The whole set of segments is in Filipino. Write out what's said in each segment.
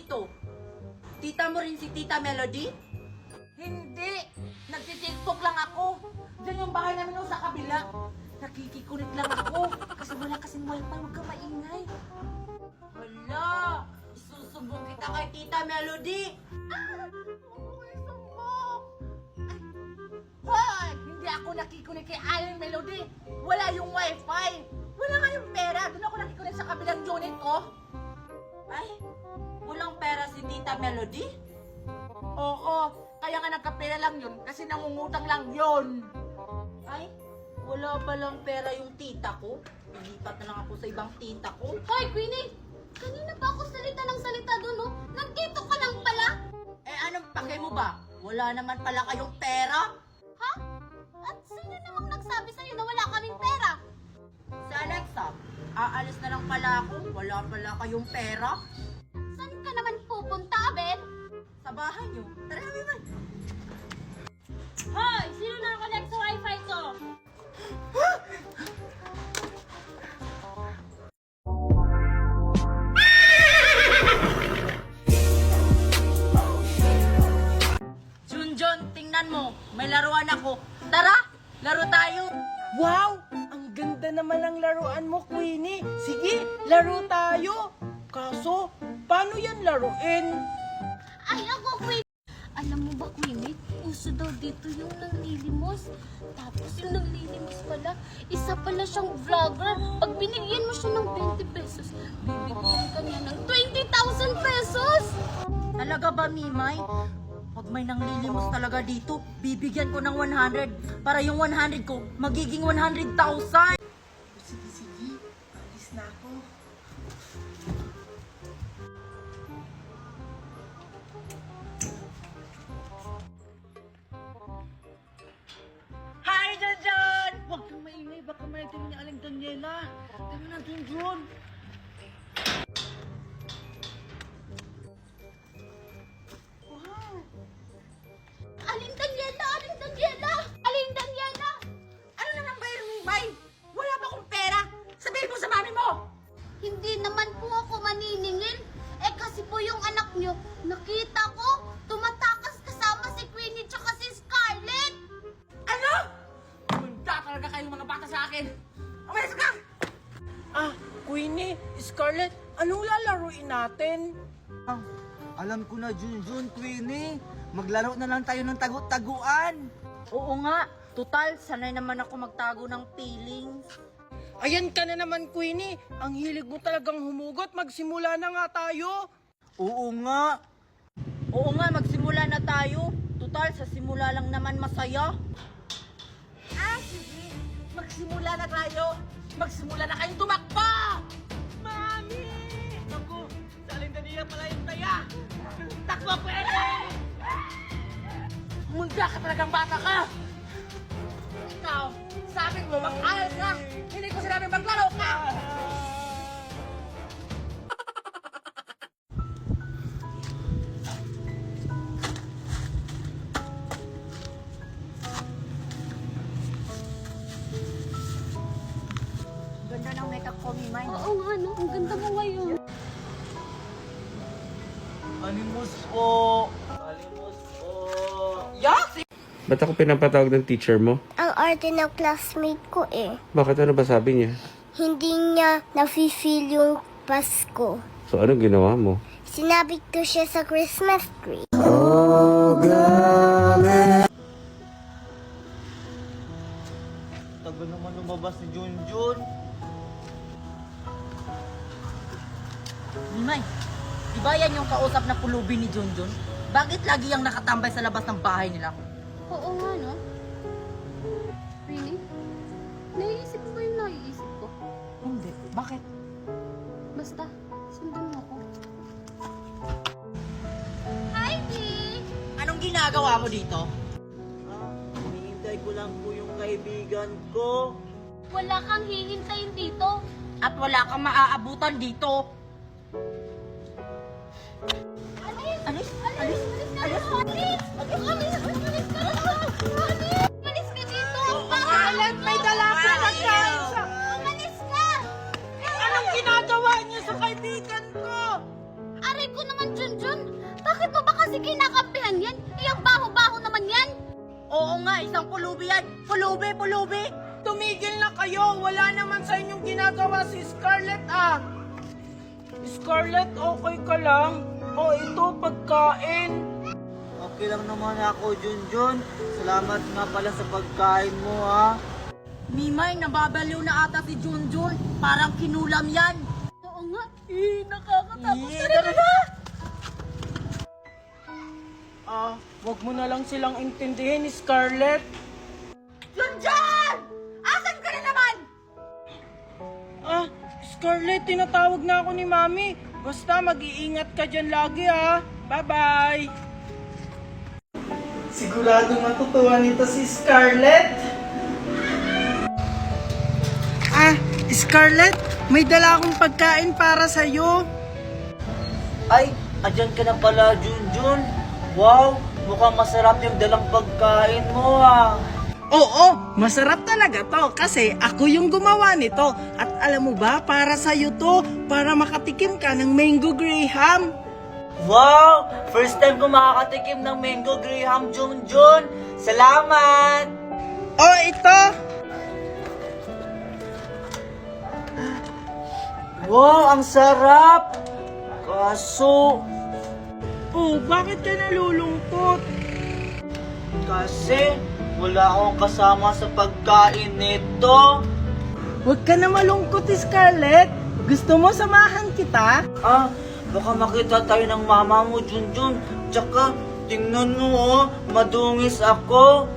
dito? Tita mo rin si Tita Melody? Hindi! Nagtitiktok lang ako. Diyan yung bahay namin sa kabila. Nakikikunit lang ako. Kasi wala kasing wifi. Huwag ka maingay. Wala! Isusubong kita kay Tita Melody! Okay, sumbong. Hoy! Hindi ako nakikunit kay Aling Melody. Wala yung wifi. Wala nga yung pera. Doon ako nakikunit sa kabilang unit, oh. Ay, walang pera si Tita Melody? Oo. Kaya nga nagkapera lang yun. Kasi nangungutang lang yun. Ay, wala palang pera yung tita ko. Ilipat na lang ako sa ibang tita ko. Hoy, Queenie! Kanina pa ako salita ng salita doon, no? Nagkito ka lang pala! Eh, anong pake mo ba? Wala naman pala kayong pera? Ha? At sino namang nagsabi sa'yo na wala kaming pera? Si Alexa, aalis na lang pala ako. Wala pala kayong pera? Saan ka naman pupunta, Abel? Sa bahay niyo. Tara naman. Hoy! Sino nakakonect sa wifi ko? Junjun, tingnan mo. May laruan ako. Tara, laro tayo. Wow! Ang ganda naman ng laruan mo, Queenie. Sige, laro tayo. Kaso, paano yan laruin? Ay, ako, Queenie! Alam mo ba, Queenie? Uso daw dito yung nanglilimos. Tapos yung nanglilimos pala, isa pala siyang vlogger. Pag binigyan mo siya ng 20 pesos, bibigyan ka niya ng 20,000 pesos! Talaga ba, Mimay? Pag may nanglilimos talaga dito, bibigyan ko ng 100 para yung 100 ko magiging 100,000. Sige, sige. Alis na ako. Hi, Junjun! Huwag kang maingay. Baka maritin niya Aling Daniela. Tama na, Junjun. Wow! Aling Daniela! Aling Daniela! Aling Daniela! Ano naman ba yung Mimay? Wala ba akong pera? Sabihin mo sa mami mo! Hindi naman po ako maniningil. Eh kasi po yung anak nyo, nakita ko, tumatakas kasama si Queenie tsaka si Scarlett. Ano? Munda talaga kayong mga bata sa akin. Umalis ka! Ah, Queenie, Scarlett, anong lalaruin natin? Alam ko na, Junjun, Queenie. Maglaro na lang tayo ng tagu-taguan. Oo nga, total, sanay naman ako magtago ng feelings. Ayan ka na naman, Queenie. Ang hilig mo talagang humugot. Magsimula na nga tayo. Oo nga. Oo nga, magsimula na tayo. Total, sa simula lang naman masaya. Ah, sige. Magsimula na tayo. Magsimula na kayong tumakbo! Mami! Naku, sa Aling Daniela pala yung taya. Takbo, Queenie! Munda ka talagang bata ka! Ikaw, sabi mo mag-aral ka! Hindi ko sinabi maglaro ka! Ganda ng makeup ko, Mimay. Oo nga no, ang ganda mo ngayon. Animus po. Animus po. Yak! Ba't ako pinapatawag ng teacher mo? Ang arte ng classmate ko eh. Bakit ano ba sabi niya? Hindi niya nafe-feel yung Pasko. So anong ginawa mo? Sinabi ko siya sa Christmas tree. Tagal naman lumabas ni Junjun. Mimay, di ba yan yung kausap na pulubi ni Junjun? Bakit lagi yung nakatambay sa labas ng bahay nila? Oo nga no. Really? Naiisip mo ba yung naiisip ko? Hindi. Bakit? Basta, sundan mo ako. Hi, Dee! Anong ginagawa mo dito? Hinihintay ko lang po yung kaibigan ko. Wala kang hihintayin dito. At wala kang maaabutan dito. Alis! Alis! Alis! Alis! Alis! Alis! Alis ka na! Alis! Alis ka dito! Scarlett, may dala ka pagkain sa... Umalis ka! Anong ginagawa niya sa kaibigan ko? Aray ko naman, Junjun! Oo nga, isang pulubi yan. Pulubi, pulubi. Tumigil na kayo! Wala naman sa inyong ginagawa si Scarlett ah! Scarlett, okay ka lang? O ito, pagkain. Okay lang naman ako, Junjun. Salamat nga pala sa pagkain mo, ha. Mimay, nababaliw na ata si Junjun. Parang kinulam yan. Oo nga. Nakakatakot Wag mo na lang silang intindihin, Scarlett. Junjun! Asan ka na naman? Scarlett, tinatawag na ako ni Mami. Basta mag-iingat ka dyan lagi ha. Bye-bye! Sigurado matutuwa nito si Scarlett. Scarlett, may dala akong pagkain para sa'yo. Ay, andyan ka na pala, Junjun. Wow, mukhang masarap yung dalang pagkain mo, ha. Oo, masarap talaga to kasi ako yung gumawa nito. At alam mo ba, para sa'yo to, para makatikim ka ng mango graham. Wow, first time ko makakatikim ng mango graham, Junjun. Salamat! Oh, ito! Wow, ang sarap! Kaso, Oh, bakit ka nalulungkot? kasi wala akong kasama sa pagkain nito. Huwag ka na malungkot, Scarlett. Gusto mo samahan kita? Baka makita tayo ng mama mo, Junjun. Tsaka, tingnan mo, oh, madungis ako.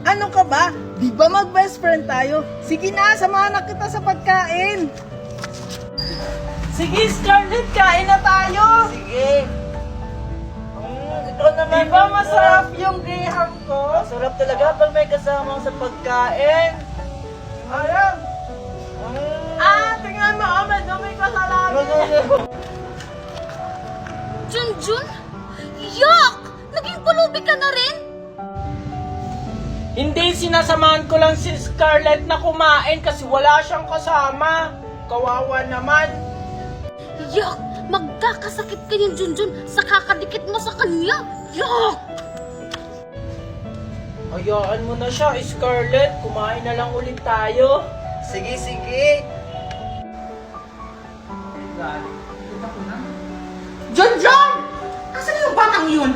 Ano ka ba? Di ba mag-best friend tayo? Sige na, samahan na kita sa pagkain. Sige, Scarlett, kain na tayo. Sige. Ito naman. Di ba masarap yung graham ko? Masarap talaga pag may kasama sa pagkain. Ayan. Tingnan mo, may kasalanan. Junjun? Yuck! Naging pulubi ka na rin? Hindi, sinasamahan ko lang si Scarlett na kumain kasi wala siyang kasama. Kawawa naman. Yuck! Magkakasakit ka yung Junjun sa kakadikit mo sa kanya. Yuck! Hayaan mo na siya, Scarlett. Kumain na lang ulit tayo. Sige, sige. Junjun! Asan yung batang yun?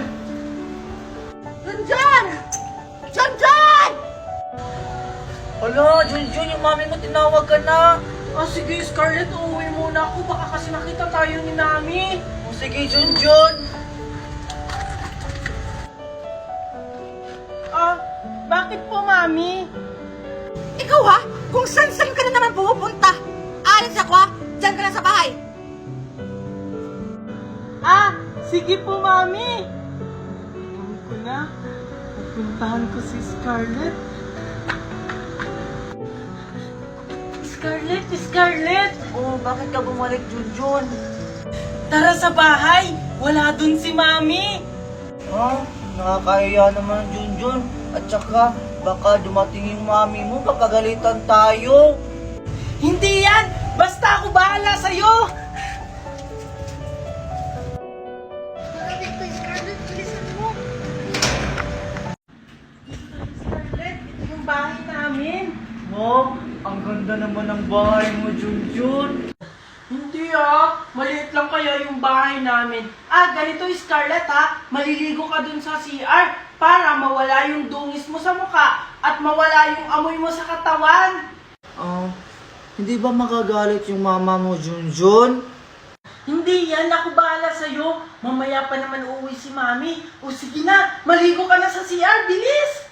Junjun! Junjun! Hala, Junjun, yung mami mo tinawag ka na. Sige, Scarlett, uuwi muna ako. Baka kasi nakita tayo ni Nami. O sige, Junjun. Bakit po, Mami? Ikaw ha? Kung saan-saan ka na naman pumupunta. Alis ako ha? Diyan ka na sa bahay. Sige po, Mami. Alam ko na. Pupuntahan ko si Scarlett. Scarlett! Oh, bakit ka bumalik, Junjun? Tara sa bahay! Wala dun si Mami! Nakakahiya naman, Junjun. At saka, baka dumating yung mami mo, papagalitan tayo. Hindi yan! Basta ako bahala sa'yo! Scarlett, ito yung bahay namin. Wow, ang ganda naman ng bahay mo, Junjun. Hindi maliit lang kaya yung bahay namin. Ganito Scarlett maliligo ka dun sa CR para mawala yung dungis mo sa mukha at mawala yung amoy mo sa katawan. Hindi ba magagalit yung mama mo, Junjun? Hindi yan, ako bahala sa'yo. Mamaya pa naman uuwi si Mami. O sige na, maligo ka na sa CR, bilis!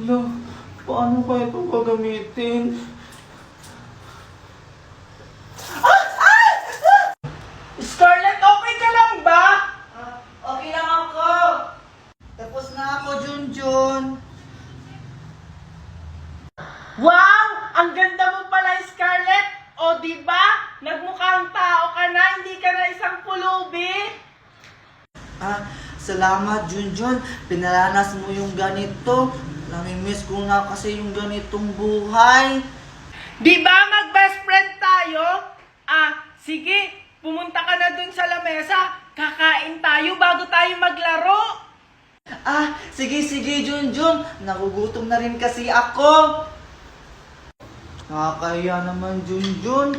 Hala, paano kaya itong gagamitin? Scarlett, okay ka lang ba? Okay lang ako. Tapos na ako, Junjun. Wow! Ang ganda mo pala, Scarlett! O, di ba? Nagmukhang tao ka na, hindi ka na isang pulubi. Salamat, Junjun. Pinaranas mo yung ganito. Namimiss ko nga kasi yung ganitong buhay. Di ba mag-best friend tayo? Sige, pumunta ka na dun sa lamesa Kakain tayo bago tayo maglaro. Ah, sige, Junjun. Nagugutom na rin kasi ako. Nakakahiya naman, Junjun.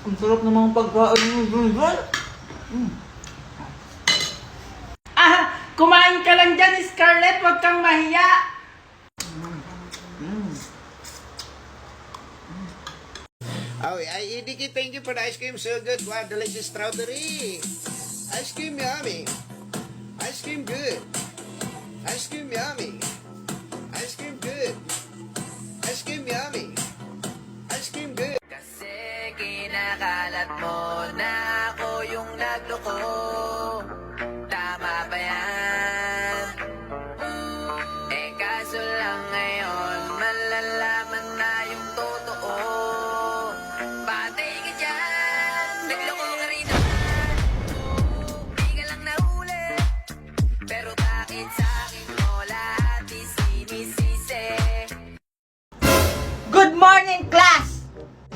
Ang sarap namang pagkain mo, Junjun. Kumain ka lang dyan, Scarlett. Huwag kang mahiya. Oh, Idiki, thank you for the ice cream. So good. Wow, delicious strawberry. Ice cream yummy. Ice cream good. Ice cream yummy. Ice cream good. Ice cream yummy. Ice cream good. Kasi kinakalat mo na ako yung nagloko. Tama ba yan? Eh kaso lang ngayon malalaman na yung totoo. Patay ka dyan, nagloko ka rin naman. Di ka lang nahuli, pero bakit sa'kin mo lahat isinisisi? Good morning, class!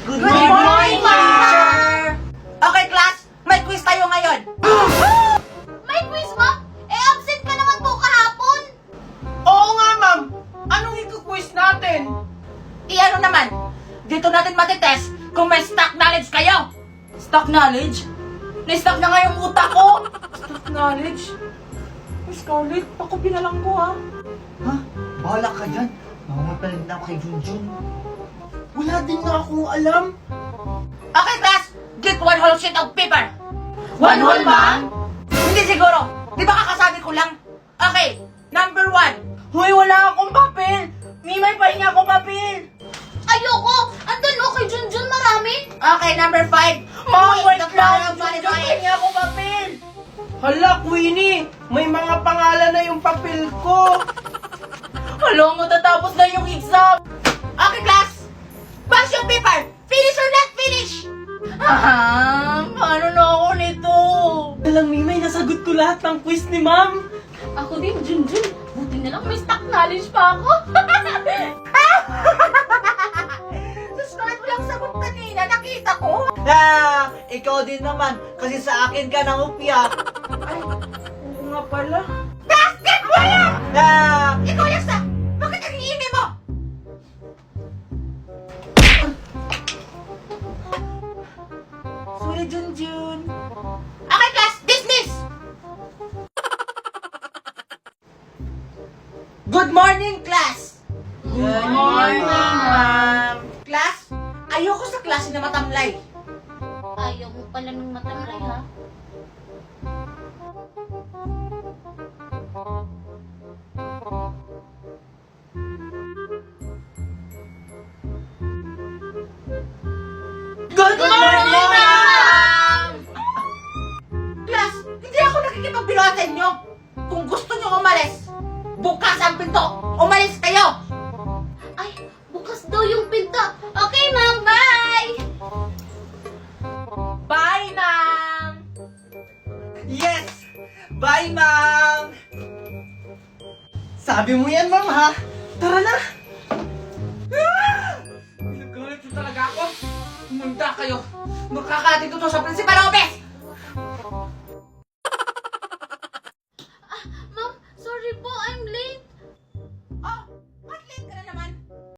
Good morning, teacher! Okay, class. May quiz tayo ngayon. May quiz, ma'am? Eh, absent ka naman po kahapon. Oo nga, ma'am. Anong i-quiz natin? Ano naman? Dito natin matitest kung may stock knowledge kayo. Stock knowledge? Na-stock na nga yung utak ko. Stock knowledge? Scarlett, pakopi na lang ko, ha? Ha? Bahala ka dyan. Mamapalag na ako kay Junjun. Wala din na akong alam. Okay, class. Get one whole sheet of paper. One whole, ma'am? Hindi siguro. Di ba kakasabi ko lang? Okay, number 1. Hoy, wala akong papel. Mimay, pahinga ako papel. Ayoko! Andun o kay Junjun marami. Okay, number 5. Mom, wait lang. Pahinga ako papel. Hala, Queenie! May mga pangalan na yung papel ko! Hala, matatapos na yung exam. Okay, class. Pass yung paper. Finish or not finish? Paano na ako nito? Alang Mimay, nasagot ko lahat ng quiz ni Ma'am! Ako din, Junjun. Buti na lang may stock knowledge pa ako. Susunod mo lang sagot kanina. Nakita ko. Ah, ikaw din naman. Kasi sa akin ka nangupya. Oo nga pala. Basket mo yan! Ah, Ikaw, Yaksa. Bakit ang iimi mo? Sorry, Junjun! Okay, class. Dismiss. Good morning, class. Good morning, Ma'am! Class, ayoko sa klase na matamlay. Ayaw mo pala ng matamlay, ha? Good morning, ma'am! Class, hindi ako nakikipagbiruan sa inyo. Kung gusto nyo umalis, bukas ang pinto. Umalis kayo! Ay, bukas daw yung pinto. Okay, ma'am. Bye! Bye, ma'am! yes! Bye, ma'am! Sabi mo yan, Ma'am, ha? Tara na! Nagalit talaga ako. Umanda kayo. Makakatid ko to sa principal office.